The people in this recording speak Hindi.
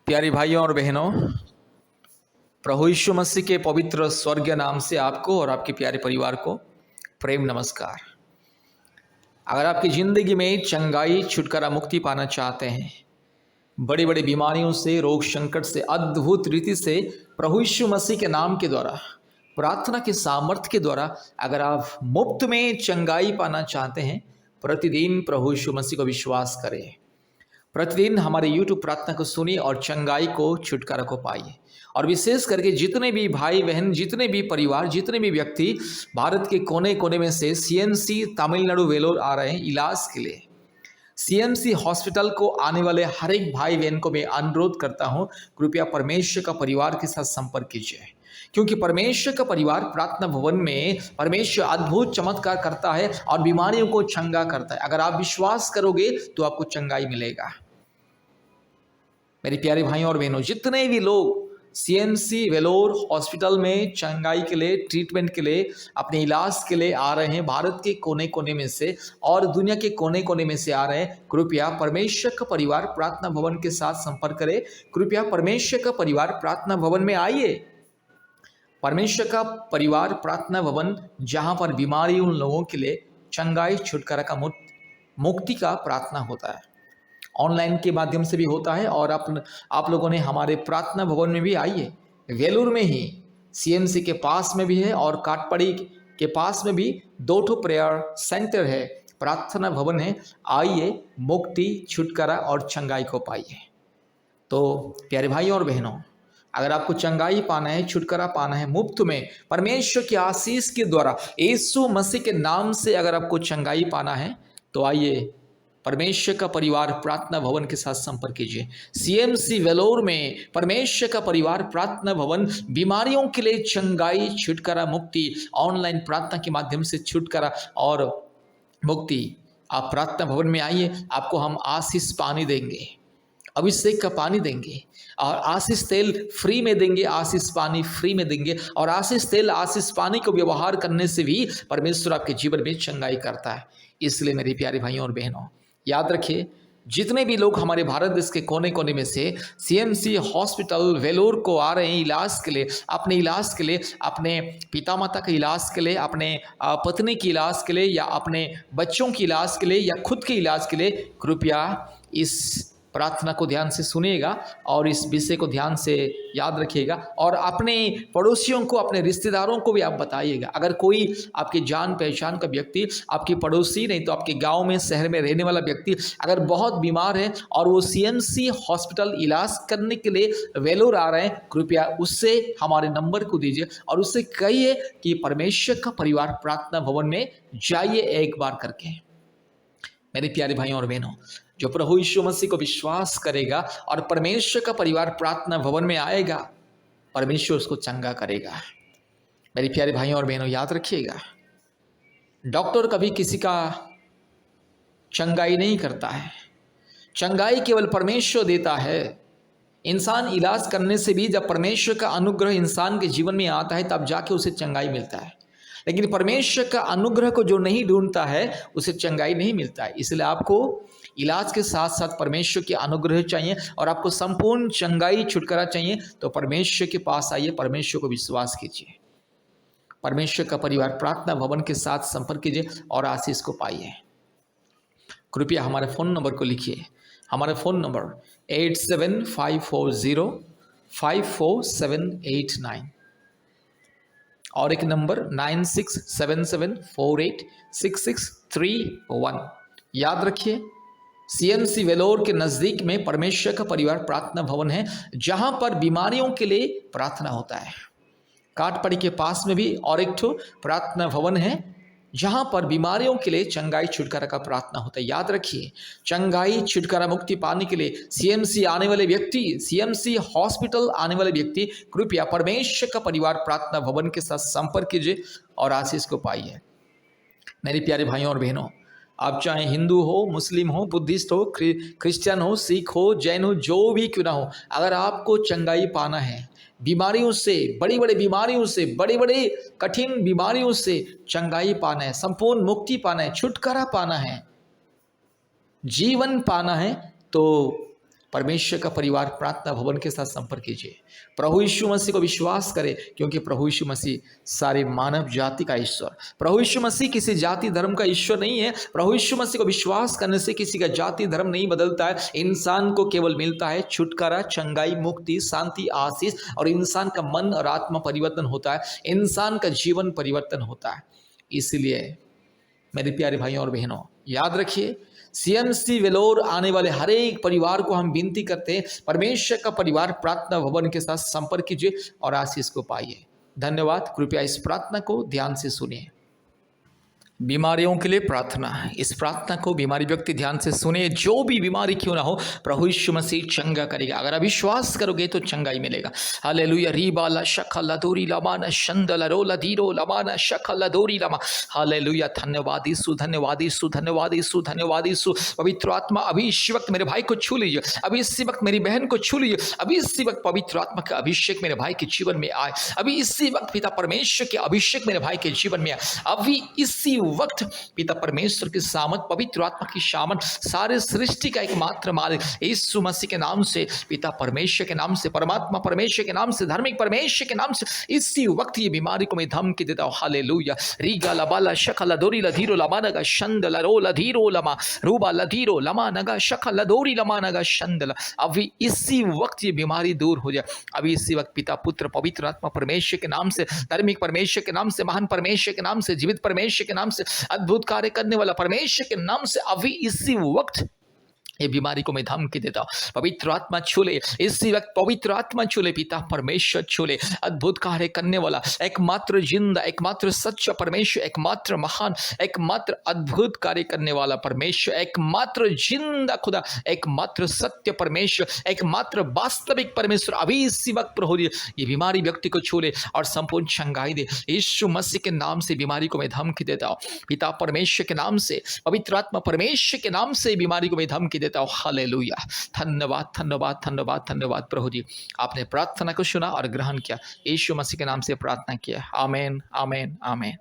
प्यारे भाइयों और बहनों, प्रभु यीशु मसीह के पवित्र स्वर्गीय नाम से आपको और आपके प्यारे परिवार को प्रेम नमस्कार। अगर आपकी ज़िंदगी में चंगाई, छुटकारा, मुक्ति पाना चाहते हैं, बड़ी बड़ी बीमारियों से, रोग संकट से अद्भुत रीति से प्रभु यीशु मसीह के नाम के द्वारा, प्रार्थना के सामर्थ्य के द्वारा अगर आप मुफ्त में चंगाई पाना चाहते हैं, प्रतिदिन प्रभु यीशु मसीह को विश्वास करें। प्रतिदिन हमारे YouTube प्रार्थना को सुनिए और चंगाई को, छुटकारा को पाइए। और विशेष करके जितने भी भाई बहन, जितने भी परिवार, जितने भी व्यक्ति भारत के कोने कोने में से CMC तमिलनाडु वेलोर आ रहे हैं इलाज के लिए, CMC हॉस्पिटल को आने वाले हर एक भाई बहन को मैं अनुरोध करता हूं, कृपया परमेश्वर का परिवार के साथ संपर्क कीजिए, क्योंकि परमेश्वर का परिवार प्रार्थना भवन में परमेश्वर अद्भुत चमत्कार करता है और बीमारियों को चंगा करता है। अगर आप विश्वास करोगे तो आपको चंगाई मिलेगा। मेरे प्यारे भाइयों और बहनों, जितने भी लोग CMC वेलोर हॉस्पिटल में चंगाई के लिए, ट्रीटमेंट के लिए, अपने इलाज के लिए आ रहे हैं, भारत के कोने कोने में से और दुनिया के कोने कोने में से आ रहे हैं, कृपया परमेश्वर का परिवार प्रार्थना भवन के साथ संपर्क करें। कृपया परमेश्वर का परिवार प्रार्थना भवन में आइए। परमेश्वर का परिवार प्रार्थना भवन, जहां पर बीमारी उन लोगों के लिए चंगाई, छुटकारा का, मुक्ति का प्रार्थना होता है। ऑनलाइन के माध्यम से भी होता है और आप लोगों ने हमारे प्रार्थना भवन में भी आइए। वेलूर में ही CMC के पास में भी है और काटपड़ी के पास में भी 2 प्रेयर सेंटर है, प्रार्थना भवन है। आइए, मुक्ति, छुटकारा और चंगाई को पाइए। तो प्यारे भाइयों और बहनों, अगर आपको चंगाई पाना है, छुटकारा पाना है मुफ्त में, परमेश्वर की आशीष के द्वारा, यीशु मसीह के नाम से अगर आपको चंगाई पाना है, तो आइए परमेश्वर का परिवार प्रार्थना भवन के साथ संपर्क कीजिए। CMC वेलोर में परमेश्वर का परिवार प्रार्थना भवन बीमारियों के लिए चंगाई, छुटकारा, मुक्ति, ऑनलाइन प्रार्थना के माध्यम से छुटकारा और मुक्ति। आप प्रार्थना भवन में आइए, आपको हम आशीष पानी देंगे, अभिषेक का पानी देंगे और आशीष तेल फ्री में देंगे, आशीष पानी फ्री में देंगे। और आशीष तेल, आशीष पानी को व्यवहार करने से भी परमेश्वर आपके जीवन में चंगाई करता है। इसलिए मेरे प्यारे भाइयों और बहनों, याद रखिए, जितने भी लोग हमारे भारत देश के कोने कोने में से CMC हॉस्पिटल वेलोर को आ रहे हैं इलाज के लिए, अपने इलाज के लिए, अपने पिता माता के इलाज के लिए, अपने पत्नी के इलाज के लिए, या अपने बच्चों के इलाज के लिए, या खुद के इलाज के लिए, कृपया इस प्रार्थना को ध्यान से सुनिएगा और इस विषय को ध्यान से याद रखिएगा और अपने पड़ोसियों को, अपने रिश्तेदारों को भी आप बताइएगा। अगर कोई आपके जान पहचान का व्यक्ति, आपकी पड़ोसी नहीं तो आपके गांव में, शहर में रहने वाला व्यक्ति अगर बहुत बीमार है और वो CMC हॉस्पिटल इलाज करने के लिए वेलोर आ रहे हैं, कृपया उससे हमारे नंबर को दीजिए और उससे कहिए कि परमेश्वर का परिवार प्रार्थना भवन में जाइए एक बार करके। मेरे प्यारे भाइयों और बहनों, जो प्रभु यीशु मसीह को विश्वास करेगा और परमेश्वर का परिवार प्रार्थना भवन में आएगा, परमेश्वर उसको चंगा करेगा। मेरे प्यारे भाइयों और बहनों, याद रखिएगा, डॉक्टर कभी किसी का चंगाई नहीं करता है, चंगाई केवल परमेश्वर देता है। इंसान इलाज करने से भी जब परमेश्वर का अनुग्रह इंसान के जीवन में आता है, तब जाके उसे चंगाई मिलता है। लेकिन परमेश्वर का अनुग्रह को जो नहीं ढूंढता है, उसे चंगाई नहीं मिलता है। इसलिए आपको इलाज के साथ साथ परमेश्वर के अनुग्रह चाहिए और आपको संपूर्ण चंगाई, छुटकारा चाहिए, तो परमेश्वर के पास आइए, परमेश्वर को विश्वास कीजिए, परमेश्वर का परिवार प्रार्थना भवन के साथ संपर्क कीजिए और आशीष को पाइए। कृपया हमारे फ़ोन नंबर को लिखिए। हमारा फ़ोन नंबर 8754054789 और एक नंबर 9677486631। याद रखिए, CMC वेलोर के नज़दीक में परमेश्वर का परिवार प्रार्थना भवन है, जहां पर बीमारियों के लिए प्रार्थना होता है। काटपड़ी के पास में भी और एक प्रार्थना भवन है, जहां पर बीमारियों के लिए चंगाई, छुटकारा का प्रार्थना होता है। याद रखिए, चंगाई, छुटकारा, मुक्ति पाने के लिए CMC आने वाले व्यक्ति, CMC हॉस्पिटल आने वाले व्यक्ति, कृपया परमेश्वर का परिवार प्रार्थना भवन के साथ संपर्क कीजिए और आशीष को पाइए। मेरे प्यारे भाइयों और बहनों, आप चाहे हिंदू हो, मुस्लिम हो, बुद्धिस्ट हो, क्रिश्चियन हो, सिख हो, जैन हो, जो भी क्यों ना हो, अगर आपको चंगाई पाना है, बीमारियों से, बड़ी बड़ी बीमारियों से, बड़ी बड़ी कठिन बीमारियों से चंगाई पाना है, संपूर्ण मुक्ति पाना है, छुटकारा पाना है, जीवन पाना है, तो परमेश्वर का परिवार प्रार्थना भवन के साथ संपर्क कीजिए। प्रभु यीशु मसीह को विश्वास करें, क्योंकि प्रभु यीशु मसीह सारे मानव जाति का ईश्वर। प्रभु यीशु मसीह किसी जाति धर्म का ईश्वर नहीं है। प्रभु यीशु मसीह को विश्वास करने से किसी का जाति धर्म नहीं बदलता है। इंसान को केवल मिलता है छुटकारा, चंगाई, मुक्ति, शांति, आशीष, और इंसान का मन और आत्मा परिवर्तन होता है, इंसान का जीवन परिवर्तन होता है। इसलिए मेरे प्यारे भाइयों और बहनों, याद रखिए, सीएमसी वेलोर आने वाले हर एक परिवार को हम विनती करते हैं, परमेश्वर का परिवार प्रार्थना भवन के साथ संपर्क कीजिए और आशीष को पाइए। धन्यवाद। कृपया इस प्रार्थना को ध्यान से सुनिए। बीमारियों के लिए प्रार्थना। इस प्रार्थना को बीमारी व्यक्ति ध्यान से सुने। जो भी बीमारी क्यों ना हो, प्रभु यीशु मसीह चंगा करेगा। अगर अविश्वास करोगे तो चंगाई मिलेगा। हालेलुया। रीबाला शखला दोरी लमाना शंदला रोला धीरो लमाना शखला दोरी लमा। हालेलुया। धन्यवाद यीशु, धन्यवाद यीशु, धन्यवाद यीशु, धन्यवाद यीशु। पवित्र आत्मा अभी इसी वक्त मेरे भाई को छू लीजिए, अभी इसी वक्त मेरी बहन को छू लीजिए, अभी इसी वक्त पवित्र आत्मा का अभिषेक मेरे भाई के जीवन में आए, अभी इसी वक्त पिता परमेश्वर के अभिषेक मेरे भाई के जीवन में आए, अभी इसी वक्त पिता परमेश्वर की सामर्थ, पवित्र आत्मा की सामर्थ, सारे सृष्टि का एकमात्र मालिक यीशु मसीह के नाम से, पिता परमेश्वर के नाम से, परमात्मा परमेश्वर के नाम से, धार्मिक परमेश्वर के नाम से इसी वक्त ये बीमारी को मैं धमकी देता हूं। हालेलुया। रीगा लबाला शकला दोरी लधीरो लमानगा शंदला रोला धीरो लमा रूबा लधीरो लमानगा शकला दोरी लमानगा शंदला। अभी इसी वक्त ये बीमारी दूर हो जाए। अभी इसी वक्त पिता पुत्र पवित्र आत्मा परमेश्वर के नाम से, धार्मिक परमेश्वर के नाम से, महान परमेश्वर के नाम से, जीवित परमेश्वर के नाम से, अद्भुत कार्य करने वाला परमेश्वर के नाम से अभी इसी वक्त ये बीमारी को मैं धमकी देता हूं। पवित्र आत्मा छूले, इसी वक्त पवित्र आत्मा छूले, पिता परमेश्वर छूले, अद्भुत कार्य करने वाला एकमात्र जिंदा, एकमात्र सच्चा परमेश्वर, एकमात्र महान, एकमात्र अद्भुत कार्य करने वाला परमेश्वर, एकमात्र जिंदा खुदा, एकमात्र सत्य परमेश्वर, एकमात्र वास्तविक परमेश्वर अभी इसी वक्त प्रभु ये बीमारी व्यक्ति को छूले और संपूर्ण चंगाई दे। यीशु मसीह के नाम से बीमारी को मैं धमकी देता हूं। पिता परमेश्वर के नाम से, पवित्र आत्मा परमेश्वर के नाम से बीमारी को मैं धमकी देता हूं। हालेलुया। धन्यवाद, धन्यवाद, धन्यवाद, धन्यवाद प्रभु जी, आपने प्रार्थना को सुना और ग्रहण किया। यीशु मसीह के नाम से प्रार्थना किया। आमीन, आमीन, आमीन।